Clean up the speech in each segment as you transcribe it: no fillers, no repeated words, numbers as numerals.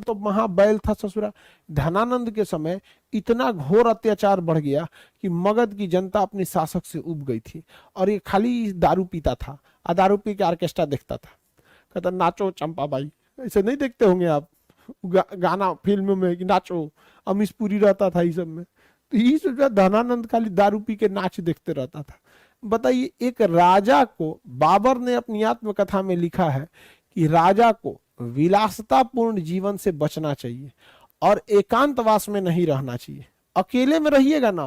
तो महाबैल था ससुरा। धनानंद के समय इतना घोर अत्याचार बढ़ गया कि मगध की जनता अपने शासक से उब गई थी, और ये खाली दारू पीता था, दारू पी के ऑर्केस्ट्रा देखता था। कहता नाचो चंपा बाई, ऐसे नहीं देखते होंगे आप गाना फिल्म में कि नाचो, अमीश पुरी रहता था इस सब में। तो ये सोचा धनानंद खाली दारू पी के नाच देखते रहता था। बताइए, एक राजा को, बाबर ने अपनी आत्मकथा में लिखा है कि राजा को विलासतापूर्ण जीवन से बचना चाहिए और एकांतवास में नहीं रहना चाहिए। अकेले में रहिएगा ना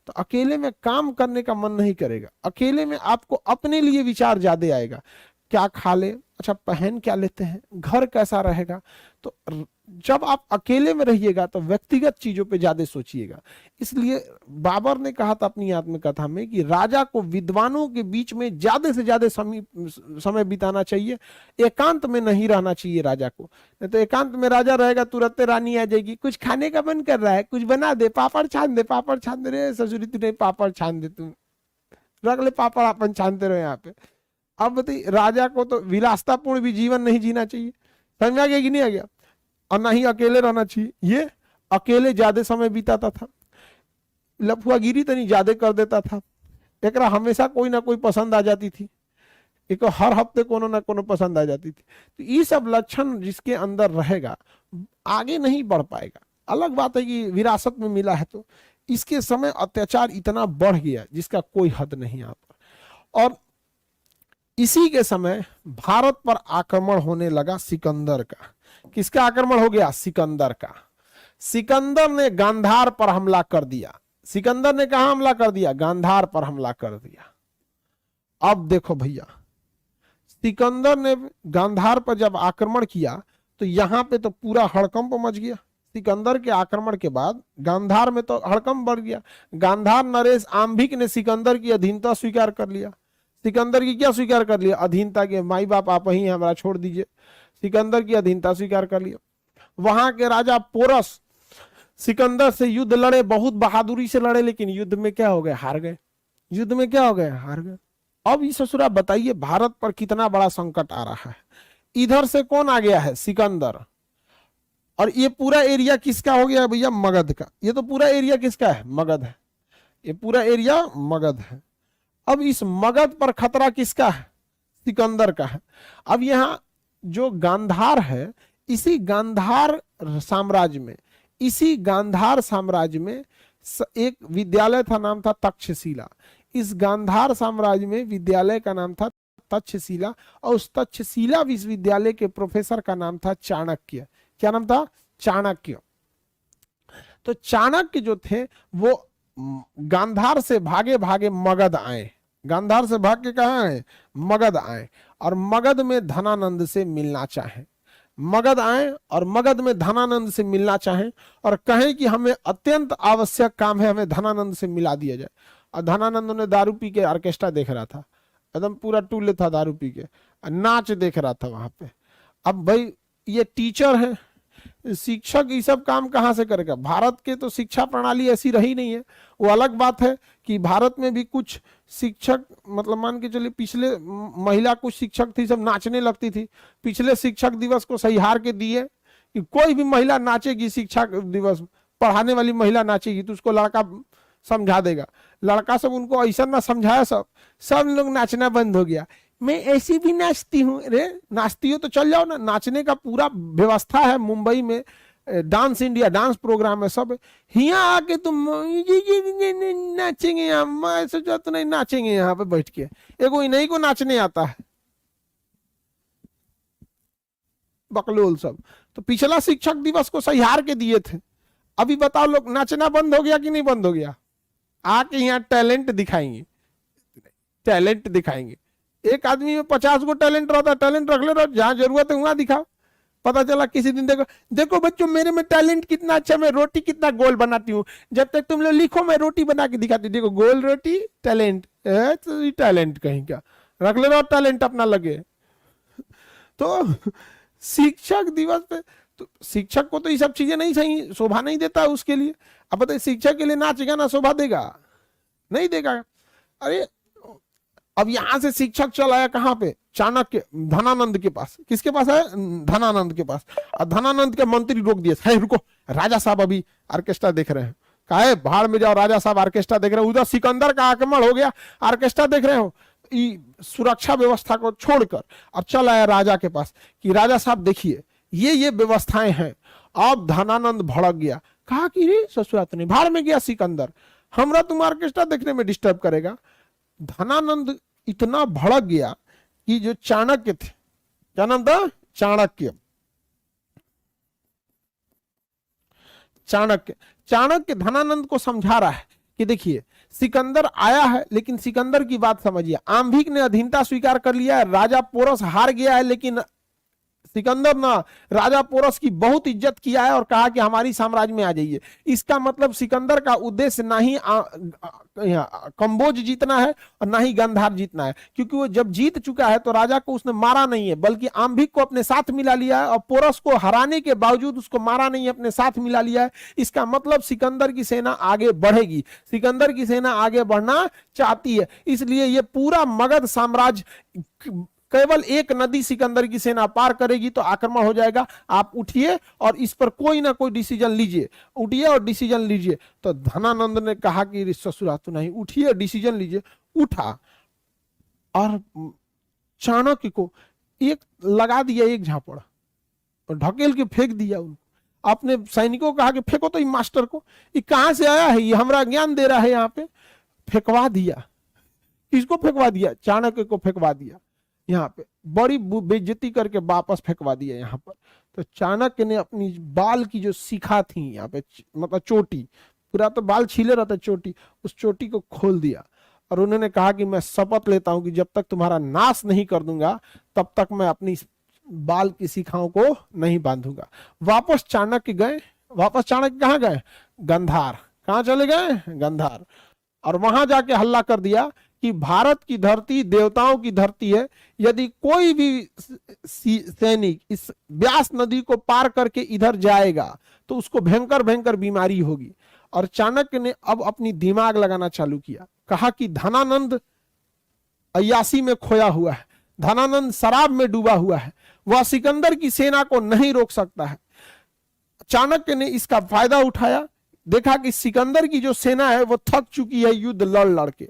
तो अकेले में काम करने का मन नहीं करेगा, अकेले में आपको अपने लिए विचार ज्यादा आएगा, क्या खा ले, अच्छा पहन क्या लेते हैं, घर कैसा रहेगा। तो जब आप अकेले में रहिएगा तो व्यक्तिगत चीजों पे ज्यादा सोचिएगा। इसलिए बाबर ने कहा था अपनी आत्मकथा में कि राजा को विद्वानों के बीच में ज्यादा से ज्यादा समय बिताना चाहिए, एकांत में नहीं रहना चाहिए राजा को। नहीं तो एकांत में राजा रहेगा तुरंत रानी आ जाएगी, कुछ खाने का मन कर रहा है, कुछ बना दे, पापड़ छान दे, पापड़ छान दे, रे ससुरी तू नहीं पापड़ छान दे, तुम रख ले पापड़, अपन छानते रहो यहाँ पे। अब बताइए, राजा को तो विलासतापूर्ण भी जीवन नहीं जीना चाहिए, समझ आ गया कि नहीं आ गया, और ना ही अकेले रहना चाहिए। ये अकेले ज्यादा समय बिताता था, लफुआगिरी तनी ज्यादा कर देता था, एक हमेशा कोई ना कोई पसंद आ जाती थी, एक हर हफ्ते कोनो ना कोनो पसंद आ जाती थी। तो ये सब लक्षण जिसके अंदर रहेगा आगे नहीं बढ़ पाएगा। अलग बात है कि विरासत में मिला है, तो इसके समय अत्याचार इतना बढ़ गया जिसका कोई हद नहीं यहाँ पर। और इसी के समय भारत पर आक्रमण होने लगा सिकंदर का। किसका आक्रमण हो गया? सिकंदर का। सिकंदर ने गांधार पर हमला कर दिया। सिकंदर ने कहा हमला कर दिया? गांधार पर हमला कर दिया। अब देखो भैया, सिकंदर ने गांधार पर जब आक्रमण किया तो यहां पे तो पूरा हड़कंप मच गया। सिकंदर के आक्रमण के बाद गांधार में तो हड़कंप बढ़ गया। गांधार नरेश आंभिक ने सिकंदर की अधीनता स्वीकार कर लिया। सिकंदर की क्या स्वीकार कर लिया? अधीनता के, माई बाप आप ही हमारा छोड़ दीजिए। सिकंदर की अधीनता स्वीकार कर लिया। वहां के राजा पोरस सिकंदर से युद्ध लड़े, बहुत बहादुरी से लड़े, लेकिन युद्ध में क्या हो गए? हार गए। युद्ध में क्या हो गए? हार गए। अब ये ससुरा बताइए भारत पर कितना बड़ा संकट आ रहा है। इधर से कौन आ गया है? सिकंदर। और ये पूरा एरिया किसका हो गया भैया? मगध का। ये तो पूरा एरिया किसका है? मगध है। ये पूरा एरिया मगध है। अब इस मगध पर खतरा किसका है? सिकंदर का है। अब यहां जो गांधार है, इसी गांधार साम्राज्य में एक विद्यालय था, नाम था तक्षशिला। इस गांधार साम्राज्य में विद्यालय का नाम था तक्षशिला, और उस तक्षशिला विश्वविद्यालय के प्रोफेसर का नाम था चाणक्य। क्या नाम था? चाणक्य। तो चाणक्य जो थे वो गांधार से भागे भागे मगध आए। गांधार से भाग के कहां आए? मगध आए, और मगध में धनानंद से मिलना चाहे। मगध आए और मगध में धनानंद से मिलना चाहें और कहें कि हमें अत्यंत आवश्यक काम है, हमें धनानंद से मिला दिया जाए। और धनानंद ने दारू पी के ऑर्केस्ट्रा देख रहा था, एकदम पूरा टूले था, दारू पी के नाच देख रहा था वहां पे। अब भाई ये टीचर है, शिक्षक ये सब काम कहां से करेगा? भारत के तो शिक्षा प्रणाली ऐसी रही नहीं है। वो अलग बात है कि भारत में भी कुछ शिक्षक, मतलब मान के चलिए पिछले महिला कुछ शिक्षक थी, सब नाचने लगती थी। पिछले शिक्षक दिवस को सही हार के दिए कि कोई भी महिला नाचेगी, शिक्षा दिवस पढ़ाने वाली महिला नाचेगी तो उसको लड़का समझा देगा। लड़का सब उनको ऐसा ना समझाया, सब लोग नाचना बंद हो गया। मैं ऐसी भी नाचती हूँ। अरे नाचती हो तो चल जाओ ना, नाचने का पूरा व्यवस्था है मुंबई में, डांस इंडिया डांस प्रोग्राम है सब। यहाँ आके तुम नाचेंगे? यहाँ मैं सोचा तो नहीं नाचेंगे यहाँ पे बैठ के, एगो इन्हीं को नाचने आता है, बकलोल सब। तो पिछला शिक्षक दिवस को सही हार के दिए थे। अभी बताओ लोग नाचना बंद हो गया कि नहीं बंद हो गया? आके यहाँ टैलेंट दिखाएंगे, टैलेंट दिखाएंगे। एक आदमी में 50 गो टैलेंट रहता है, टैलेंट रख ले, जहां जरूरत है वहां दिखाओ। पता चला किसी दिन देखो, देखो बच्चों मेरे में टैलेंट कितना अच्छा, मैं रोटी कितना गोल बनाती हूँ। जब तक तुम लोग लिखो मैं रोटी बना के दिखाती हूँ, देखो गोल रोटी, टैलेंट है। तो टैलेंट कहीं का रख ले रहो, टैलेंट अपना लगे। तो शिक्षक दिवस पे तो शिक्षक को तो ये सब चीजें नहीं सही, शोभा नहीं देता उसके लिए। अब बताइए शिक्षक के लिए नाचेगा ना शोभा देगा? नहीं देगा। अरे अब यहां से शिक्षक चल आया कहां पे, चाणक्य धनानंद के पास। किसके पास है, धनानंद के पास। और धनानंद के मंत्री रोक दिए, है रुको, राजा साहब अभी ऑर्केस्ट्रा देख रहे हैं। कहा है भाड़ में जाओ, राजा साहब ऑर्केस्ट्रा देख रहे हैं। उधर सिकंदर का आक्रमण हो गया, ऑर्केस्ट्रा देख रहे हो। सुरक्षा व्यवस्था को छोड़कर और चल आया राजा के पास कि राजा साहब देखिए ये व्यवस्थाएं हैं। अब धनानंद भड़क गया, कहा कि रे ससुरात नहीं, भाड़ में गया सिकंदर, हमरा तुम ऑर्केस्ट्रा देखने में डिस्टर्ब करेगा। धनानंद इतना भड़क गया कि जो चाणक्य थे, क्या नाम था, चाणक्य, चाणक्य धनानंद को समझा रहा है कि देखिए सिकंदर आया है, लेकिन सिकंदर की बात समझिए, आंभिक ने अधीनता स्वीकार कर लिया है, राजा पोरस हार गया है, लेकिन सिकंदर ना राजा पोरस की बहुत इज्जत किया है और कहा कि हमारी साम्राज्य में आ जाइए। इसका मतलब सिकंदर का उद्देश्य ना ही कंबोज जीतना है और ना ही गांधार जीतना है, क्योंकि वो जब जीत चुका है तो राजा को उसने मारा नहीं है, बल्कि आंभिक को अपने साथ मिला लिया है और पोरस को हराने के बावजूद उसको मारा नहीं है, अपने साथ मिला लिया है। इसका मतलब सिकंदर की सेना आगे बढ़ेगी, सिकंदर की सेना आगे बढ़ना चाहती है। इसलिए ये पूरा मगध साम्राज्य, केवल एक नदी सिकंदर की सेना पार करेगी तो आक्रमण हो जाएगा। आप उठिए और इस पर कोई ना कोई डिसीजन लीजिए, उठिए और डिसीजन लीजिए। तो धनानंद ने कहा कि ससुरा तो नहीं, उठिए डिसीजन लीजिए। उठा और चाणक्य को एक लगा दिया, एक झापड़, और ढकेल के फेंक दिया उनको। अपने सैनिकों को कहा कि फेंको तो मास्टर को, ये कहां से आया है, ये हमारा ज्ञान दे रहा है, यहाँ पे फेंकवा दिया। किसको फेंकवा दिया, चाणक्य को फेंकवा दिया। यहाँ पे बड़ी बेइज्जती करके वापस फेंकवा दिया यहाँ पर। तो चाणक्य ने अपनी बाल की जो शिखा थी यहाँ पे, मतलब चोटी, पूरा तो बाल छीले रहते, चोटी, उस चोटी को खोल दिया और उन्होंने कहा कि मैं शपथ लेता हूं कि जब तक तुम्हारा नाश नहीं कर दूंगा तब तक मैं अपनी बाल की शिखाओं को नहीं बांधूंगा। वापस चाणक्य गए, वापस चाणक्य कहाँ गए, गांधार। कहाँ चले गए, गांधार। और वहां जाके हल्ला कर दिया कि भारत की धरती देवताओं की धरती है, यदि कोई भी सैनिक इस व्यास नदी को पार करके इधर जाएगा तो उसको भयंकर भयंकर बीमारी होगी। और चाणक्य ने अब अपनी दिमाग लगाना चालू किया, कहा कि धनानंद अय्यासी में खोया हुआ है, धनानंद शराब में डूबा हुआ है, वह सिकंदर की सेना को नहीं रोक सकता है। चाणक्य ने इसका फायदा उठाया, देखा कि सिकंदर की जो सेना है वो थक चुकी है युद्ध लड़ लड़ के,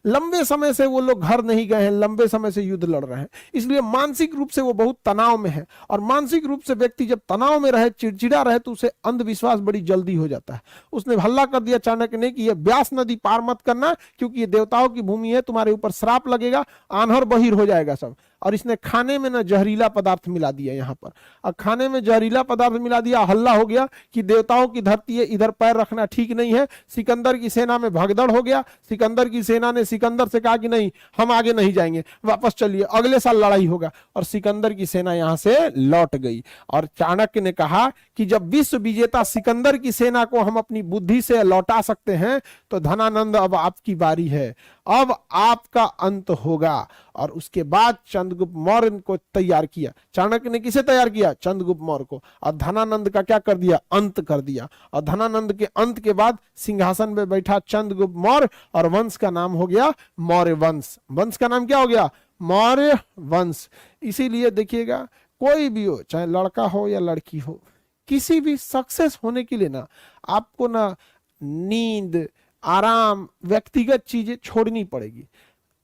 लंबे समय से वो लोग घर नहीं गए हैं, लंबे समय से युद्ध लड़ रहे हैं, इसलिए मानसिक रूप से वो बहुत तनाव में है। और मानसिक रूप से व्यक्ति जब तनाव में रहे, चिड़चिड़ा रहे, तो उसे अंधविश्वास बड़ी जल्दी हो जाता है। उसने हल्ला कर दिया चाणक्य ने कि ये व्यास नदी पार मत करना, क्योंकि ये देवताओं की भूमि है, तुम्हारे ऊपर श्राप लगेगा, आन्हर बहिर हो जाएगा सब। और इसने खाने में ना जहरीला पदार्थ मिला दिया यहाँ पर, और खाने में जहरीला पदार्थ मिला दिया। हल्ला हो गया कि देवताओं की धरती है, इधर पैर रखना ठीक नहीं है। सिकंदर की सेना में भगदड़ हो गया। सिकंदर की सेना ने सिकंदर से कहा कि नहीं, हम आगे नहीं जाएंगे, वापस चलिए, अगले साल लड़ाई होगा। और सिकंदर की सेना यहां से लौट गई। और चाणक्य ने कहा कि जब विश्व विजेता सिकंदर की सेना को हम अपनी बुद्धि से लौटा सकते हैं तो धनानंद अब आपकी बारी है, अब आपका अंत होगा। और उसके बाद चंद्रगुप्त मौर्य को तैयार किया। चाणक्य ने किसे तैयार किया, चंद्रगुप्त मौर्य को। और धनानंद का क्या कर दिया, अंत कर दिया। और धनानंद के अंत के बाद सिंहासन में बैठा चंद्रगुप्त मौर्य, और वंश का नाम हो गया मौर्य वंश। वंश का नाम क्या हो गया, मौर्य वंश। इसीलिए देखिएगा, कोई भी हो, चाहे लड़का हो या लड़की हो, किसी भी सक्सेस होने के लिए ना आपको ना नींद, आराम, व्यक्तिगत चीजें छोड़नी पड़ेगी।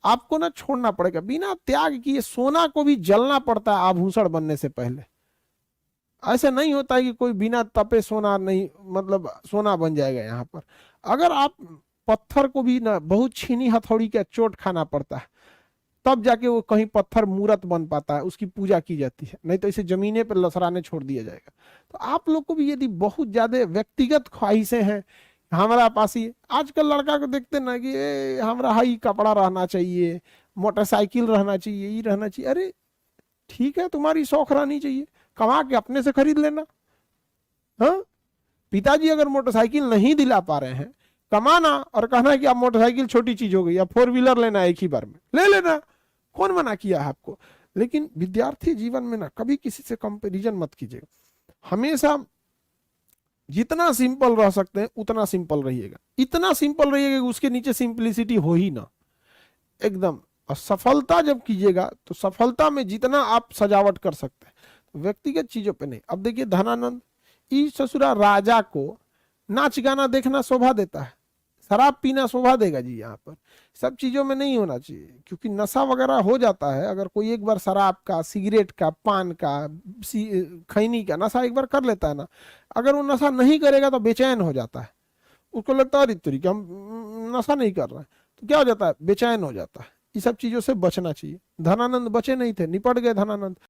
आपको ना छोड़ना पड़ेगा, बिना त्याग किए सोना को भी जलना पड़ता है आभूषण बनने से पहले। ऐसे नहीं होता है कि कोई बिना तपे सोना नहीं, मतलब सोना बन जाएगा यहाँ पर। अगर आप पत्थर को भी ना बहुत छीनी हथौड़ी का चोट खाना पड़ता है, तब जाके वो कहीं पत्थर मूर्त बन पाता है, उसकी पूजा की जाती है, नहीं तो इसे जमीने पर लसराने छोड़ दिया जाएगा। तो आप लोग को भी यदि बहुत ज्यादा व्यक्तिगत ख्वाहिशें हैं, हमारा पास ही आजकल लड़का को देखते ना कि हमारा हाई कपड़ा रहना चाहिए, मोटरसाइकिल रहना चाहिए, ये रहना चाहिए। अरे ठीक है, तुम्हारी शौक रहनी चाहिए, कमा के अपने से खरीद लेना। हाँ, पिताजी अगर मोटरसाइकिल नहीं दिला पा रहे हैं, कमाना और कहना है कि अब मोटरसाइकिल छोटी चीज हो गई, या 4 व्हीलर लेना है एक ही बार में, ले लेना, कौन मना किया है आपको। लेकिन विद्यार्थी जीवन में ना कभी किसी से कंपैरिजन मत कीजिएगा। हमेशा जितना सिंपल रह सकते हैं उतना सिंपल रहिएगा, इतना सिंपल रहिएगा कि उसके नीचे सिंपलिसिटी हो ही ना। एकदम और सफलता जब कीजिएगा तो सफलता में जितना आप सजावट कर सकते हैं, तो व्यक्तिगत चीजों पे नहीं। अब देखिए धनानंद, इस ससुरा राजा को नाच गाना देखना शोभा देता है, शराब पीना शोभा देगा जी? यहाँ पर सब चीजों में नहीं होना चाहिए, क्योंकि नशा वगैरह हो जाता है। अगर कोई एक बार शराब का, सिगरेट का, पान का, खैनी का नशा एक बार कर लेता है ना, अगर वो नशा नहीं करेगा तो बेचैन हो जाता है। उसको लगता है अरे तुरी कि हम नशा नहीं कर रहे हैं, तो क्या हो जाता है, बेचैन हो जाता है। ये सब चीजों से बचना चाहिए। धनानंद बचे नहीं थे, निपट गए धनानंद।